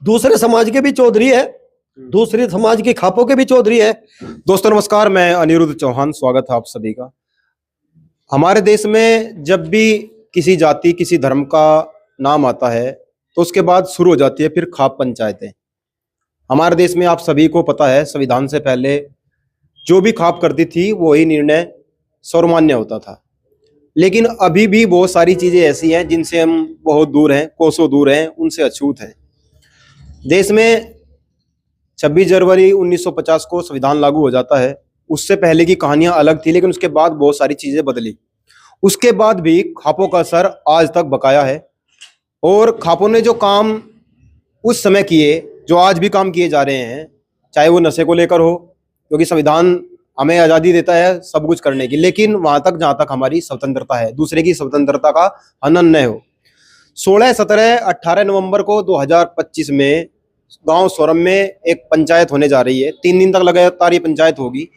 दूसरे समाज के भी चौधरी है, दूसरे समाज के खापों के भी चौधरी है। दोस्तों नमस्कार, मैं अनिरुद्ध चौहान, स्वागत है आप सभी का। हमारे देश में जब भी किसी जाति किसी धर्म का नाम आता है तो उसके बाद शुरू हो जाती है फिर खाप पंचायतें। हमारे देश में आप सभी को पता है, संविधान से पहले जो भी खाप करती थी वही निर्णय सर्वमान्य होता था। लेकिन अभी भी बहुत सारी चीजें ऐसी हैं जिनसे हम बहुत दूर हैं, कोसों दूर हैं, उनसे अछूत हैं। देश में 26 जनवरी 1950 को संविधान लागू हो जाता है। उससे पहले की कहानियां अलग थी, लेकिन उसके बाद बहुत सारी चीजें बदली। उसके बाद भी खापों का असर आज तक बकाया है और खापों ने जो काम उस समय किए, जो आज भी काम किए जा रहे हैं, चाहे वो नशे को लेकर हो, क्योंकि संविधान हमें आज़ादी देता है सब कुछ करने की, लेकिन वहां तक जहां तक हमारी स्वतंत्रता है, दूसरे की स्वतंत्रता का हनन न हो। 16, 17, 18 नवंबर को 2025 में गांव सोरम में एक पंचायत होने जा रही है। 3 दिन तक लगातार ये पंचायत होगी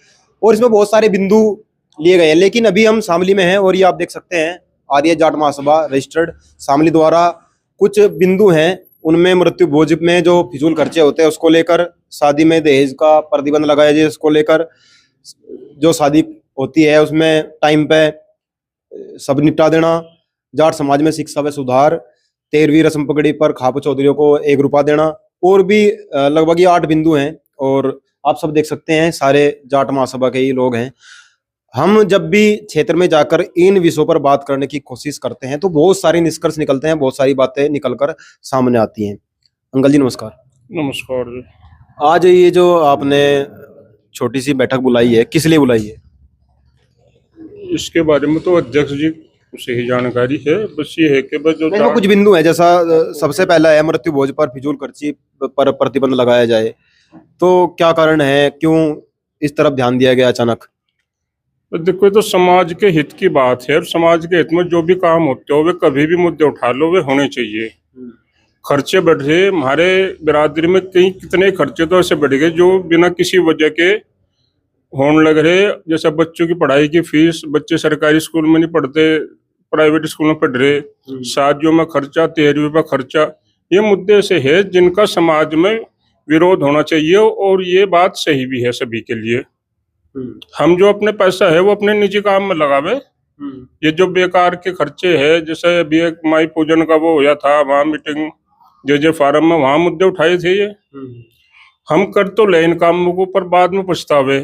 और इसमें बहुत सारे बिंदु लिए गए हैं। लेकिन अभी हम शामली में हैं और ये आप देख सकते हैं, आर्य जाट महासभा रजिस्टर्ड शामली द्वारा कुछ बिंदु हैं। उनमें मृत्यु भोज में जो फिजूल खर्चे होते हैं उसको लेकर, शादी में दहेज का प्रतिबंध लगाया जाए उसको लेकर, जो शादी होती है उसमें टाइम पे सब निपटा देना, जाट समाज में शिक्षा व सुधार, 13वीं रस्म पगड़ी पर खाप चौधरियों को 1 रुपया देना, और भी लगभग ये 8 बिंदु हैं। और आप सब देख सकते हैं, सारे जाट महासभा के ही लोग हैं। हम जब भी क्षेत्र में जाकर इन विषयों पर बात करने की कोशिश करते हैं तो बहुत सारे निष्कर्ष निकलते हैं, बहुत सारी बातें निकलकर सामने आती हैं। अंकल जी नमस्कार। नमस्कार जी। आज ये जो आपने छोटी सी बैठक बुलाई है, किस लिए बुलाई है? इसके बारे में तो अध्यक्ष जी से ही जानकारी है। बस ये है कि बस जो कुछ बिंदु है, जैसा सबसे पहला है मृत्यु भोज पर फिजूल खर्ची पर प्रतिबंध लगाया जाए, तो क्या कारण है, क्यों इस तरफ ध्यान दिया गया अचानक? देखो, तो समाज के हित की बात है और समाज के हित में जो भी काम होते हो वे कभी भी मुद्दे उठा लो, वे होने चाहिए। खर्चे बढ़ रहे हमारे बिरादरी में, कई कितने खर्चे तो ऐसे बढ़ गए जो बिना किसी वजह के होने लग रहे। जैसे बच्चों की पढ़ाई की फीस, बच्चे सरकारी स्कूल में नहीं पढ़ते, प्राइवेट स्कूल में पढ़ रहे, शादियों में खर्चा, 13वीं पर खर्चा। ये मुद्दे से है जिनका समाज में विरोध होना चाहिए और ये बात सही भी है सभी के लिए। हम जो अपने पैसा है वो अपने निजी काम में लगावे। ये जो बेकार के खर्चे है, जैसे अभी एक माई पूजन का वो होया था, वहाँ मीटिंग जे फार्म में, वहाँ मुद्दे उठाए थे। ये हम कर तो ले इन कामों को, पर बाद में पछतावे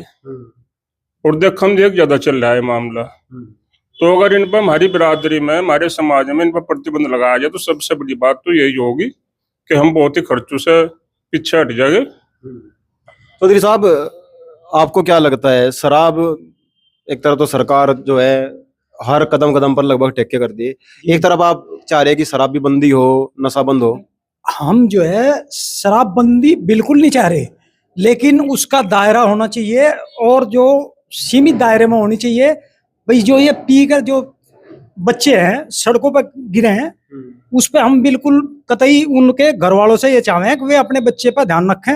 और देखम देख ज्यादा चल रहा है मामला। तो अगर इन पर हमारी बिरादरी में, हमारे समाज में इन पर प्रतिबंध लगाया जाए तो सबसे बड़ी बात तो यही होगी कि हम बहुत ही खर्चों से पीछे हट जाएंगे। चौधरी साहब, आपको क्या लगता है, शराब एक तरफ तो सरकार जो है हर कदम कदम पर लगभग टेके कर दी, एक तरफ आप चाह रहे हैं कि शराब भी बंदी हो, नशा बंद हो। हम जो है शराबबंदी बिल्कुल नहीं चाह रहे, लेकिन उसका दायरा होना चाहिए और जो सीमित दायरे में होनी चाहिए। भाई जो ये पीकर जो बच्चे हैं सड़कों पर गिरे हैं, उस पे हम बिल्कुल कतई उनके घर वालों से ये चाहें कि वे अपने बच्चे पर ध्यान रखें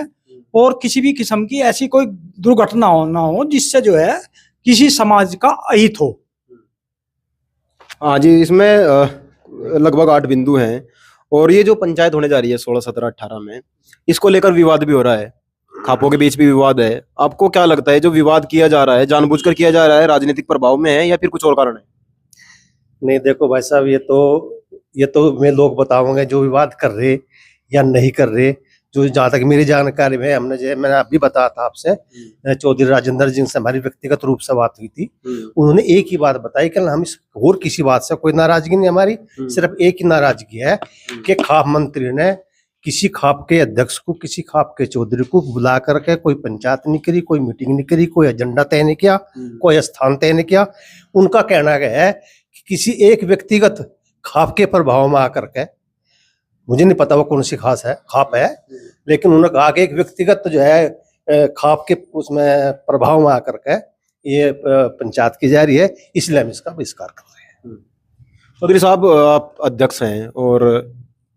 और किसी भी किस्म की ऐसी कोई दुर्घटना ना हो जिससे जो है किसी समाज का अहित हो। हाँ जी, इसमें लगभग 8 बिंदु हैं और ये जो पंचायत होने जा रही है 16, 17, 18 में, इसको लेकर विवाद भी हो रहा है, खापों के बीच भी विवाद है। आपको क्या लगता है, जो विवाद किया जा रहा है जानबूझकर किया जा रहा है, राजनीतिक प्रभाव में है या फिर कुछ और कारण है? नहीं देखो भाई साहब, ये तो मैं लोग बताऊंगे जो विवाद कर रहे या नहीं कर रहे। जो जहाँ तक मेरी जानकारी में, हमने जो मैंने अभी बताया था आपसे, चौधरी राजेंद्र जी से हमारी व्यक्तिगत रूप से बात हुई थी। उन्होंने एक ही बात बताई कि हम इस और किसी बात से कोई नाराजगी नहीं, हमारी सिर्फ एक ही नाराजगी है कि खाप मंत्री ने किसी खाप के अध्यक्ष को, किसी खाप के चौधरी को बुला करके कोई पंचायत नहीं करी, कोई मीटिंग नहीं करी, कोई एजेंडा तय नहीं किया, कोई स्थान तय नहीं किया। उनका कहना है कि किसी एक व्यक्तिगत खाप के प्रभाव में आकर के, मुझे नहीं पता वो कौन सी खाप है, लेकिन उन्होंने कहा कि एक व्यक्तिगत जो है खाप के उसमें प्रभाव में आकर के ये पंचायत की जा रही है, इसलिए हम इसका बहिष्कार कर रहे हैं। चौधरी साहब, आप अध्यक्ष हैं और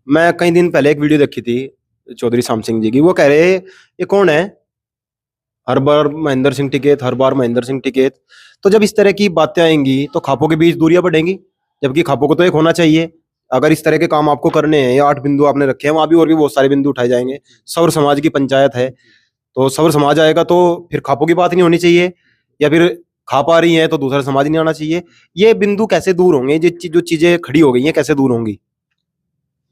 मैं कई दिन पहले एक वीडियो देखी थी चौधरी शाम सिंह जी की। वो कह रहे ये कौन है, हर बार महेंद्र सिंह टिकैत, हर बार महेंद्र सिंह टिकैत। तो जब इस तरह की बातें आएंगी तो खापों के बीच दूरियां बढ़ेंगी, जबकि खापों को तो एक होना चाहिए। अगर इस तरह के काम आपको करने हैं, या 8 बिंदु आपने रखे हैं, वहां भी और भी बहुत सारे बिंदु उठाए जाएंगे। सौर समाज की पंचायत है, तो सौर समाज आएगा तो फिर खापों की बात नहीं होनी चाहिए, या फिर खा पा रही है तो दूसरा समाज नहीं आना चाहिए। ये बिंदु कैसे दूर होंगे, जो चीजें खड़ी हो गई हैं कैसे दूर होंगी?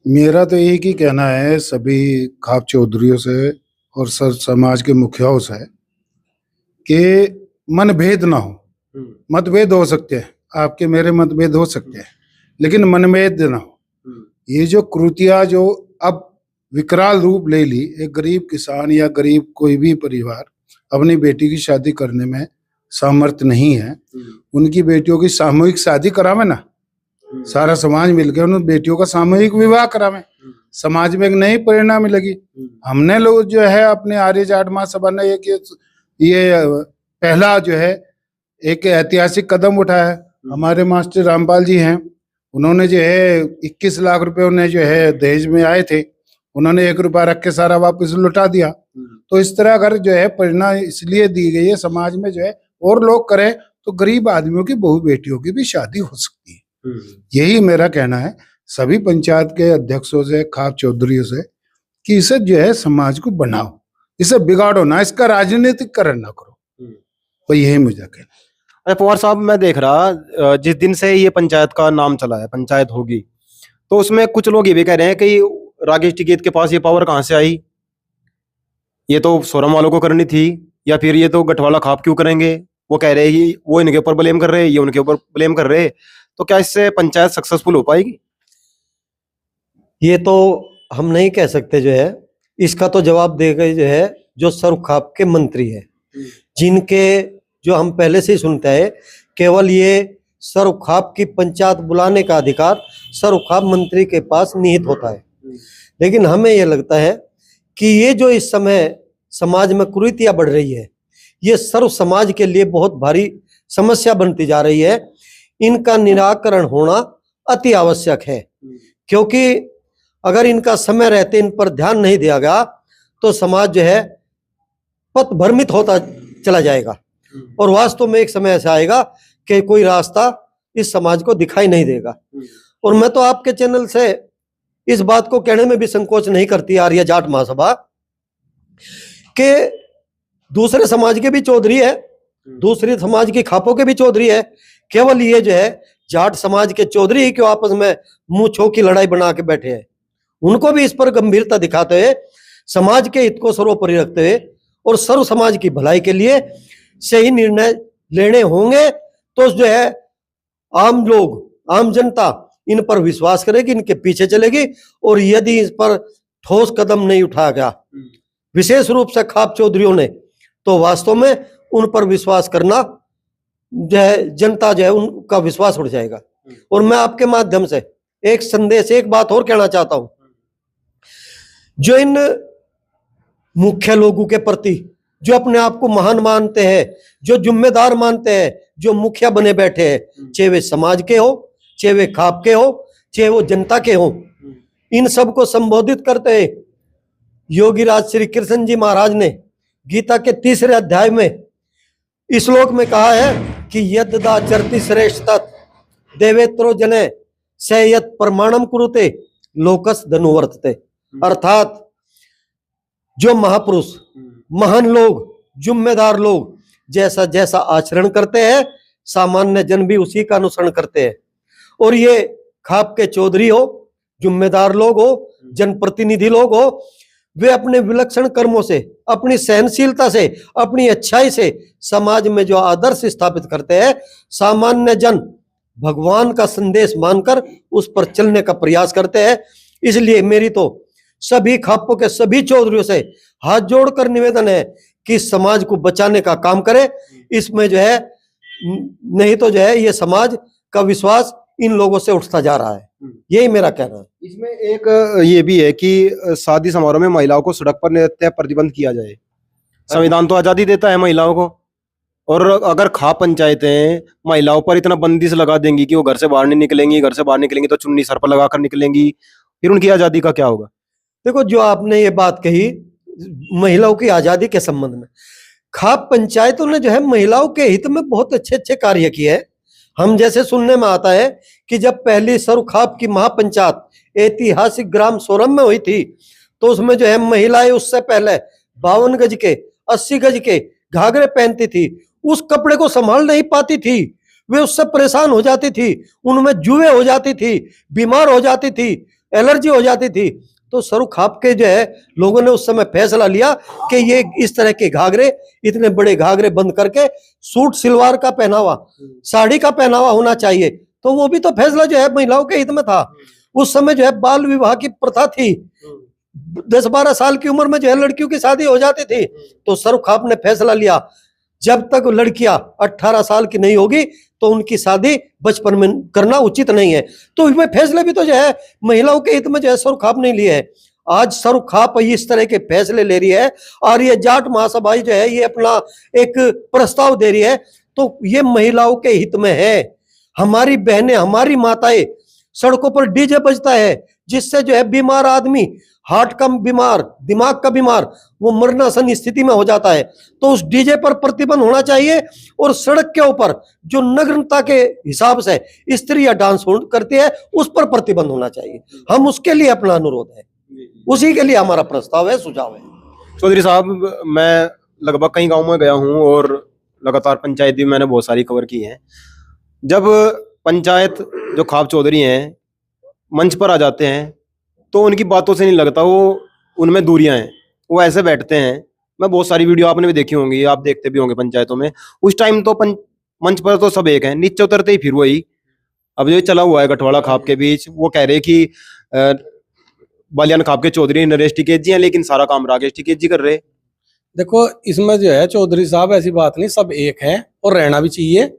मेरा तो एक ही कहना है सभी खाप चौधरियों से और सर समाज के मुखियाओं से कि मनभेद ना हो। मतभेद हो सकते हैं, आपके मेरे मतभेद हो सकते हैं, लेकिन मनभेद ना हो। ये जो कृतियां जो अब विकराल रूप ले ली, एक गरीब किसान या गरीब कोई भी परिवार अपनी बेटी की शादी करने में सामर्थ्य नहीं है, उनकी बेटियों की सामूहिक शादी करावे ना, सारा समाज मिलकर उन बेटियों का सामूहिक विवाह करावे, समाज में एक नई प्रेरणा मिलेगी। हमने लोग जो है अपने आर्य जाट महासभा ने ये पहला जो है एक ऐतिहासिक कदम उठाया है। हमारे मास्टर रामपाल जी हैं, उन्होंने जो है 21 लाख रुपए उन्हें जो है दहेज में आए थे, उन्होंने 1 रुपया रख के सारा वापस लौटा दिया। तो इस तरह अगर जो है प्रेरणा इसलिए दी गई है समाज में जो है और लोग करें तो गरीब आदमियों की बहु बेटियों की भी शादी हो सकती है। यही मेरा कहना है सभी पंचायत के अध्यक्षों से, खाप चौधरियों से, कि इसे जो है समाज को बनाओ, इसे बिगाड़ो ना, इसका राजनीतिकरण ना करो। तो यही मुझे कहना है। अरे पवार साहब, मैं देख रहा जिस दिन से ये पंचायत का नाम चला है, पंचायत होगी, तो उसमें कुछ लोग ये भी कह रहे हैं कि राकेश टिकैत के पास ये पावर कहाँ से आई, ये तो सोरम वालों को करनी थी, या फिर ये तो गठवाला खाप क्यों करेंगे। वो कह रहे हैं वो इनके ऊपर ब्लेम कर रहे हैं, ये उनके ऊपर ब्लेम कर रहे हैं। तो क्या इससे पंचायत सक्सेसफुल हो पाएगी? ये तो हम नहीं कह सकते जो है, इसका तो जवाब देगा जो है जो सर्वखाप के मंत्री है, जिनके जो हम पहले से ही सुनते हैं, केवल ये सर्वखाप की पंचायत बुलाने का अधिकार सर्वखाप मंत्री के पास निहित होता है। लेकिन हमें यह लगता है कि ये जो इस समय समाज में कुरीतियां बढ़ रही है, ये सर्व समाज के लिए बहुत भारी समस्या बनती जा रही है। इनका निराकरण होना अति आवश्यक है, क्योंकि अगर इनका समय रहते इन पर ध्यान नहीं दिया गया तो समाज जो है पथ भ्रमित होता चला जाएगा, और वास्तव में एक समय ऐसा आएगा कि कोई रास्ता इस समाज को दिखाई नहीं देगा। और मैं तो आपके चैनल से इस बात को कहने में भी संकोच नहीं करती आर्य जाट महासभा के दूसरे समाज के भी चौधरी है, दूसरे समाज की खापों के भी चौधरी है, केवल ये जो है जाट समाज के चौधरी ही क्यों आपस में मुंह छो की लड़ाई बना के बैठे हैं। उनको भी इस पर गंभीरता दिखाते हुए, समाज के हित को सर्वोपरि रखते हुए और सर्व समाज की भलाई के लिए सही निर्णय लेने होंगे, तो जो है आम लोग, आम जनता इन पर विश्वास करेगी, इनके पीछे चलेगी। और यदि इस पर ठोस कदम नहीं उठाया गया विशेष रूप से खाप चौधरियों ने, तो वास्तव में उन पर विश्वास करना जो है, जनता जो है उनका विश्वास उठ जाएगा। और मैं आपके माध्यम से एक संदेश, एक बात और कहना चाहता हूं, जो इन मुख्य लोगों के प्रति जो अपने आप को महान मानते हैं, जो जिम्मेदार मानते हैं, जो मुखिया बने बैठे हैं, चाहे वे समाज के हो, चाहे वे खाप के हो, चाहे वो जनता के हो, इन सबको संबोधित करते हैं योगीराज श्री कृष्ण जी महाराज ने गीता के 3रे अध्याय में इस श्लोक में कहा है कि यद्दा चरति श्रेष्ठ तत् देवेत्रो जने सयत प्रमाणम कुरुते लोकस धनुवर्तते। अर्थात जो महापुरुष, महान लोग, जिम्मेदार लोग जैसा जैसा आचरण करते हैं, सामान्य जन भी उसी का अनुसरण करते हैं। और ये खाप के चौधरी हो, जिम्मेदार लोग हो, जनप्रतिनिधि लोग हो, वे अपने विलक्षण कर्मों से, अपनी सहनशीलता से, अपनी अच्छाई से समाज में जो आदर्श स्थापित करते हैं, सामान्य जन भगवान का संदेश मानकर उस पर चलने का प्रयास करते हैं। इसलिए मेरी तो सभी खापों के सभी चौधरियों से हाथ जोड़कर निवेदन है कि समाज को बचाने का काम करे। इसमें जो है, नहीं तो जो है ये समाज का विश्वास इन लोगों से उठता जा रहा है। यही मेरा कहना है। इसमें एक ये भी है कि शादी समारोह में महिलाओं को सड़क पर नृत्य प्रतिबंध किया जाए। संविधान तो आजादी देता है महिलाओं को, और अगर खाप पंचायतें महिलाओं पर इतना बंदिश लगा देंगी कि वो घर से बाहर नहीं निकलेंगी, घर से बाहर निकलेंगी तो चुन्नी सर पर लगाकर निकलेंगी, फिर उनकी आजादी का क्या होगा? देखो, जो आपने ये बात कही महिलाओं की आजादी के संबंध में, खाप पंचायतों ने जो है महिलाओं के हित में बहुत अच्छे अच्छे कार्य किए हैं। हम जैसे सुनने में आता है कि जब पहली सरुखाप की महापंचायत ऐतिहासिक ग्राम सोरम में हुई थी, तो उसमें जो है महिलाएं उससे पहले 52 गज के 80 गज के घाघरे पहनती थी, उस कपड़े को संभाल नहीं पाती थी, वे उससे परेशान हो जाती थी, उनमें जुएं हो जाती थी, बीमार हो जाती थी, एलर्जी हो जाती थी। तो सरुखाप के जो है लोगों ने उस समय फैसला लिया कि ये इस तरह के घाघरे, इतने बड़े घाघरे बंद करके सूट सलवार का पहनावा, साड़ी का पहनावा होना चाहिए। तो वो भी तो फैसला जो है महिलाओं के हित में था। उस समय जो है बाल विवाह की प्रथा थी, 10-12 साल की उम्र में जो है लड़कियों की शादी हो जाती थी। तो सरुखाप ने फैसला लिया, जब तक लड़कियां 18 साल की नहीं होगी तो उनकी शादी बचपन में करना उचित नहीं है। तो वे फैसले भी तो जो है महिलाओं के हित में जो है सरुखाप नहीं लिए है। आज सरुखाप इस तरह के फैसले ले रही है और ये जाट महासभा जो है ये अपना एक प्रस्ताव दे रही है, तो ये महिलाओं के हित में है। हमारी बहनें, हमारी माताएं, सड़कों पर डीजे बजता है जिससे जो है बीमार आदमी, हार्ट का बीमार, दिमाग का बीमार, वो मरणासन स्थिति में हो जाता है। तो उस डीजे पर प्रतिबंध होना चाहिए और सड़क के ऊपर जो नग्नता के हिसाब से स्त्रियां डांस करती है उस पर प्रतिबंध होना चाहिए। हम उसके लिए अपना अनुरोध है, उसी के लिए हमारा प्रस्ताव है, सुझाव है। चौधरी साहब, मैं लगभग कई गांव में गया हूं और लगातार पंचायत भी मैंने बहुत सारी कवर की है। जब पंचायत जो खाप चौधरी हैं मंच पर आ जाते हैं तो उनकी बातों से नहीं लगता वो उनमें दूरियां हैं, वो ऐसे बैठते हैं। मैं बहुत सारी वीडियो आपने भी देखी होंगी, आप देखते भी होंगे पंचायतों में। उस टाइम तो मंच पर तो सब एक है, नीचे उतरते ही फिर वही। अब जो चला हुआ है गठवाड़ा खाप के बीच, वो कह रहे कि बालियान खाप के चौधरी नरेश टिकेत जी हैं, लेकिन सारा काम राकेश टिकेत जी कर रहे। देखो, इसमें जो है चौधरी साहब, ऐसी बात नहीं, सब एक है और रहना भी चाहिए।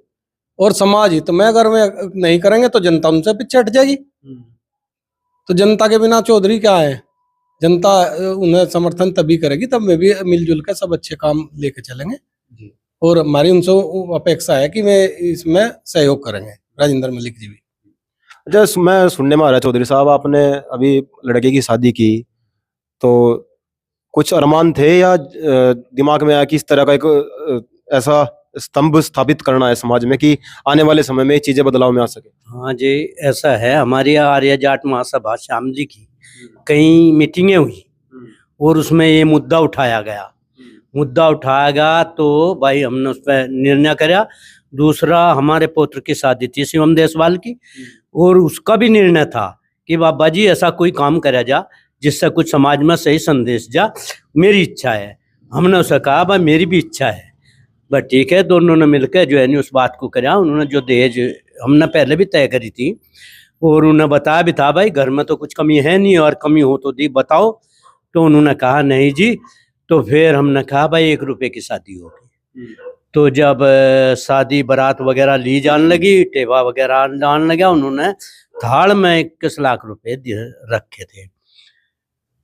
और समाज हित में अगर वे नहीं करेंगे तो जनता उनसे पीछे हट जाएगी। तो जनता के बिना चौधरी क्या है? जनता उन्हें समर्थन तभी करेगी तब वे भी मिलजुल कर सब अच्छे काम लेके चलेंगे। और हमारी उनसे अपेक्षा है कि वे इसमें सहयोग करेंगे, राजेंद्र मलिक जी भी। अच्छा, मैं सुनने में आ रहा है चौधरी साहब, आपने अभी लड़के की शादी की तो कुछ अरमान थे या दिमाग में आया कि इस तरह का एक ऐसा स्तंभ स्थापित करना है समाज में कि आने वाले समय में चीजें बदलाव में आ सके? हाँ जी, ऐसा है। हमारी आर्य जाट महासभा श्याम जी की कई मीटिंगें हुई और उसमें ये मुद्दा उठाया गया तो भाई हमने उस पर निर्णय करा। दूसरा, हमारे पुत्र की शादी थी शिवम देसवाल की, और उसका भी निर्णय था कि बाबा जी ऐसा कोई काम करा जा जिससे कुछ समाज में सही संदेश जा, मेरी इच्छा है। हमने उसे कहा भाई मेरी भी इच्छा है, बस ठीक है। दोनों ने मिलकर जो है नहीं उस बात को करा। उन्होंने जो दहेज हमने पहले भी तय करी थी और उन्हें बताया भी था भाई घर में तो कुछ कमी है नहीं, और कमी हो तो दी बताओ। तो उन्होंने कहा नहीं जी। तो फिर हमने कहा भाई 1 रुपए की शादी होगी। तो जब शादी बारात वगैरह ली जाने लगी, टेवा वगैरह जाने लगा, उन्होंने थाल में 21 लाख रुपए रखे थे।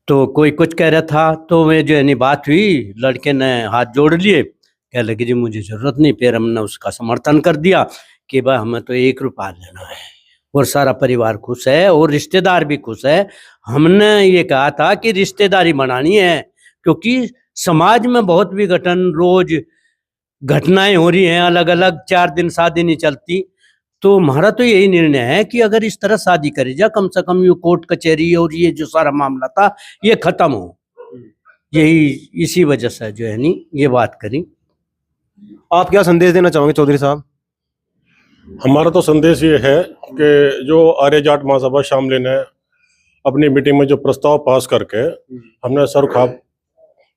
तो कोई कुछ कह रहा था, तो वे जो है नहीं बात हुई, लड़के ने हाथ जोड़ लिए, कह लगे जी मुझे जरूरत नहीं। फिर हमने उसका समर्थन कर दिया कि भाई हमें तो 1 रुपया लेना है, और सारा परिवार खुश है और रिश्तेदार भी खुश है। हमने ये कहा था कि रिश्तेदारी बनानी है, क्योंकि समाज में बहुत विघटन, रोज घटनाएं हो रही हैं अलग अलग, 4 दिन शादी नहीं चलती। तो हमारा तो यही निर्णय है कि अगर इस तरह शादी करी जा, कम से कम ये कोर्ट कचहरी और ये जो सारा मामला था ये खत्म हो। यही इसी वजह से जो है नहीं ये बात करी। आप क्या संदेश देना चाहोगे चौधरी साहब? हमारा तो संदेश ये है कि जो आर्य जाट महासभा शामली ने अपनी मीटिंग में जो प्रस्ताव पास करके हमने सरुखाप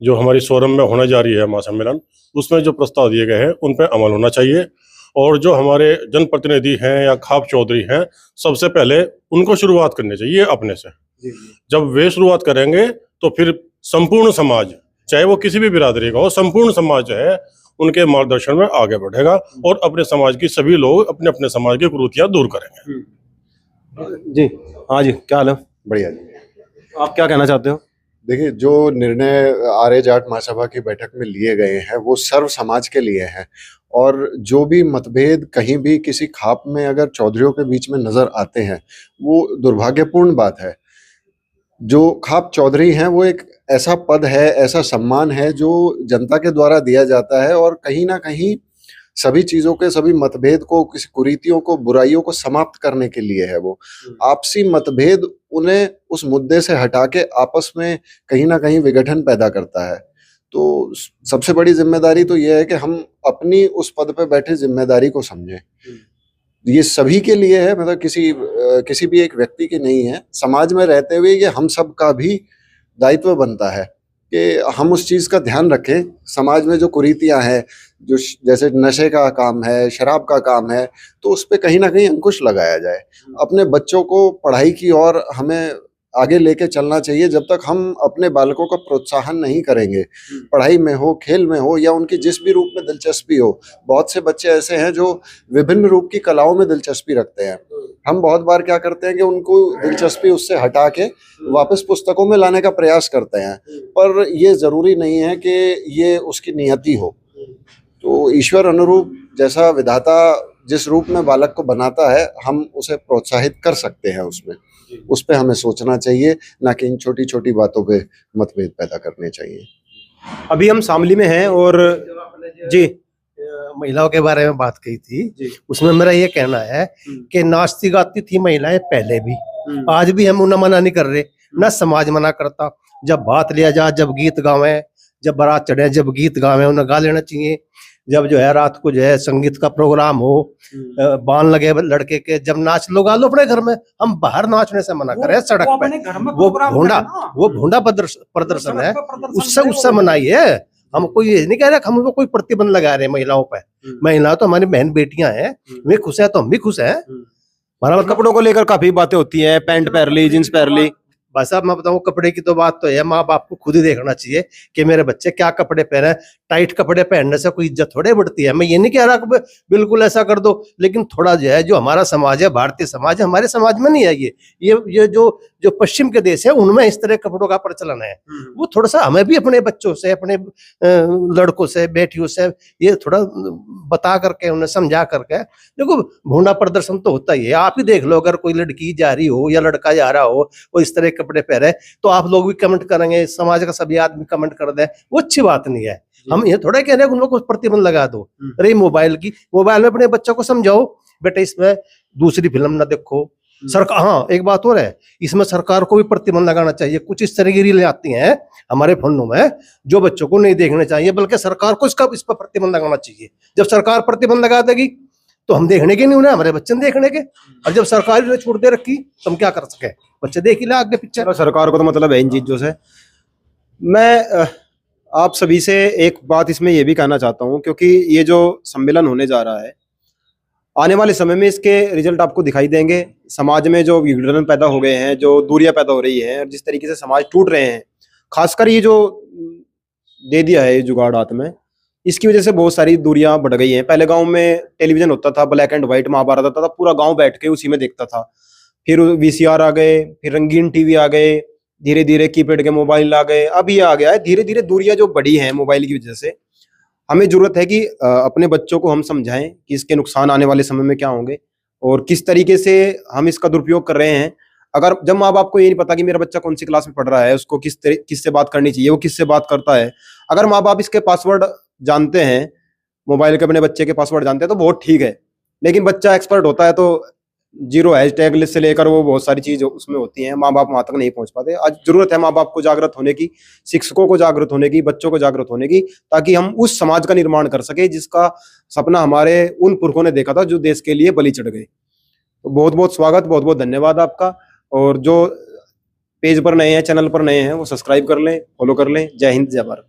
जो हमारी सोरम में होने जा रही है महासम्मेलन, उसमें जो प्रस्ताव दिए गए हैं उन पर अमल होना चाहिए। और जो हमारे जनप्रतिनिधि हैं या खाप चौधरी हैं, सबसे पहले उनको शुरुआत करनी चाहिए अपने से। जब वे शुरुआत करेंगे तो फिर संपूर्ण समाज, चाहे वो किसी भी बिरादरी का हो, संपूर्ण समाज जो है उनके मार्गदर्शन में आगे बढ़ेगा और अपने समाज की सभी लोग अपने अपने समाज की कुरीतियां दूर करेंगे। जी हाँ जी, क्या हाल है? बढ़िया जी। आप क्या कहना चाहते हो? देखिए, जो निर्णय आर्य जाट महासभा की बैठक में लिए गए हैं वो सर्व समाज के लिए हैं, और जो भी मतभेद कहीं भी किसी खाप में अगर चौधरियों के बीच में नजर आते हैं वो दुर्भाग्यपूर्ण बात है। जो खाप चौधरी हैं वो एक ऐसा पद है, ऐसा सम्मान है जो जनता के द्वारा दिया जाता है, और कहीं ना कहीं सभी चीजों के, सभी मतभेद को, किसी कुरीतियों को, बुराइयों को समाप्त करने के लिए है। वो आपसी मतभेद उन्हें उस मुद्दे से हटा के आपस में कहीं ना कहीं विघटन पैदा करता है। तो सबसे बड़ी जिम्मेदारी तो यह है कि हम अपनी उस पद पे बैठे जिम्मेदारी को समझें। ये सभी के लिए है, मतलब किसी भी एक व्यक्ति की नहीं है। समाज में रहते हुए ये हम सब का भी दायित्व बनता है कि हम उस चीज का ध्यान रखें। समाज में जो कुरीतियां हैं, जो जैसे नशे का काम है, शराब का काम है, तो उस पे कहीं ना कहीं अंकुश लगाया जाए। अपने बच्चों को पढ़ाई की ओर हमें आगे लेके चलना चाहिए। जब तक हम अपने बालकों का प्रोत्साहन नहीं करेंगे, पढ़ाई में हो, खेल में हो, या उनकी जिस भी रूप में दिलचस्पी हो। बहुत से बच्चे ऐसे हैं जो विभिन्न रूप की कलाओं में दिलचस्पी रखते हैं। हम बहुत बार क्या करते हैं कि उनको दिलचस्पी उससे हटा के वापस पुस्तकों में लाने का प्रयास करते हैं, पर ये जरूरी नहीं है कि ये उसकी नियति हो। तो ईश्वर अनुरूप जैसा विधाता जिस रूप में बालक को बनाता है, हम उसे प्रोत्साहित कर सकते हैं उसमें। उस पे हमें सोचना चाहिए, ना कि इन छोटी छोटी बातों पे मतभेद पैदा करने चाहिए। अभी हम शामली में हैं और जी महिलाओं के बारे में बात कही थी, उसमें मेरा ये कहना है कि नाचती गाती थी महिलाएं पहले भी, आज भी हम उन्हें मना नहीं कर रहे, ना समाज मना करता। जब बात लिया जाए, जब गीत गावे, जब बारात चढ़े, जब गीत गावे, उन्हें गा लेना चाहिए। जब जो है रात को जो है संगीत का प्रोग्राम हो, बाण लगे लड़के के, जब नाच लो गा लो अपने घर में, हम बाहर नाचने से मना करें सड़क पे। वो भोंडा प्रदर्शन है, उससे मनाइए। हम कोई ये नहीं कह रहे हम कोई प्रतिबंध लगा रहे हैं महिलाओं पे। महिलाएं तो हमारी बहन बेटियां हैं, वे खुश है तो हम भी खुश हैं। हमारा कपड़ों को लेकर काफी बातें होती हैं, पैंट पहन ली, जींस पहन ली। भाई साहब मैं बताऊं, कपड़े की तो बात तो है, माँ बाप को खुद ही देखना चाहिए कि मेरे बच्चे क्या कपड़े पहने। टाइट कपड़े पहनने से कोई इज्जत थोड़े बढ़ती है। मैं ये नहीं कह रहा कि बिल्कुल ऐसा कर दो, लेकिन थोड़ा जो है, जो हमारा समाज है, भारतीय समाज है, हमारे समाज में नहीं है ये जो पश्चिम के देश है, उनमें इस तरह कपड़ों का प्रचलन है। वो थोड़ा सा हमें भी अपने बच्चों से, अपने लड़कों से, बेटियों से ये थोड़ा बता करके, उन्हें समझा करके। देखो भोंडा प्रदर्शन तो होता ही है, आप ही देख लो, अगर कोई लड़की जा रही हो या लड़का जा रहा हो, वो इस तरह कपड़े पहने, तो आप लोग भी कमेंट करेंगे, समाज का सभी आदमी कमेंट कर दे, वो अच्छी बात नहीं है। हम ये थोड़ा कह रहे हैं उनको कुछ प्रतिबंध लगा दो। अरे मोबाइल में अपने बच्चों को समझाओ, बेटा इसमें दूसरी फिल्म ना देखो। सरकार, हाँ एक बात और है, इसमें सरकार को भी प्रतिबंध लगाना चाहिए। कुछ इस तरह की रीलें आती हैं हमारे फोनों में जो बच्चों को नहीं देखने चाहिए, बल्कि सरकार को इस पर प्रतिबंध लगाना चाहिए। जब सरकार प्रतिबंध लगा देगी तो हम देखने के नहीं, उन्हें हमारे बच्चे देखने के। और जब सरकार ने छूट दे रखी तो हम क्या कर सके, बच्चे देख ही ले आगे पीछे। सरकार को तो मतलब है इन चीजों से। मैं आप सभी से एक बात इसमें ये भी कहना चाहता हूँ, क्योंकि ये जो सम्मेलन होने जा रहा है, आने वाले समय में इसके रिजल्ट आपको दिखाई देंगे। समाज में जो विघटन पैदा हो गए हैं, जो दूरियां पैदा हो रही हैं, और जिस तरीके से समाज टूट रहे हैं, खासकर ये जो दे दिया है जुगाड़ हाथ में, इसकी वजह से बहुत सारी दूरियां बढ़ गई हैं। पहले गांव में टेलीविजन होता था, ब्लैक एंड व्हाइट महाभारत आता था, पूरा गांव बैठ के उसी में देखता था। फिर वीसीआर आ गए, फिर रंगीन टीवी आ गए, धीरे धीरे कीपैड के मोबाइल आ गए, अब ये आ गया है। धीरे धीरे दूरियां जो बढ़ी हैं मोबाइल की वजह से, हमें जरूरत है कि अपने बच्चों को हम समझाएं कि इसके नुकसान आने वाले समय में क्या होंगे और किस तरीके से हम इसका दुरुपयोग कर रहे हैं। अगर जब माँ बाप को ये नहीं पता कि मेरा बच्चा कौन सी क्लास में पढ़ रहा है, उसको किससे बात करनी चाहिए, वो किससे बात करता है, अगर माँ बाप इसके पासवर्ड जानते हैं, मोबाइल के अपने बच्चे के पासवर्ड जानते हैं, तो बहुत ठीक है। लेकिन बच्चा एक्सपर्ट होता है तो जीरो हैशटैग लिस्ट से लेकर वो बहुत सारी चीज उसमें होती हैं, माँ बाप वहां तक नहीं पहुंच पाते। आज जरूरत है माँ बाप को जागृत होने की, शिक्षकों को जागृत होने की, बच्चों को जागृत होने की, ताकि हम उस समाज का निर्माण कर सके जिसका सपना हमारे उन पुरखों ने देखा था, जो देश के लिए बलि चढ़ गए। तो बहुत बहुत स्वागत, बहुत बहुत धन्यवाद आपका। और जो पेज पर नए हैं, चैनल पर नए हैं, वो सब्सक्राइब कर लें, फॉलो कर लें। जय हिंद, जय भारत।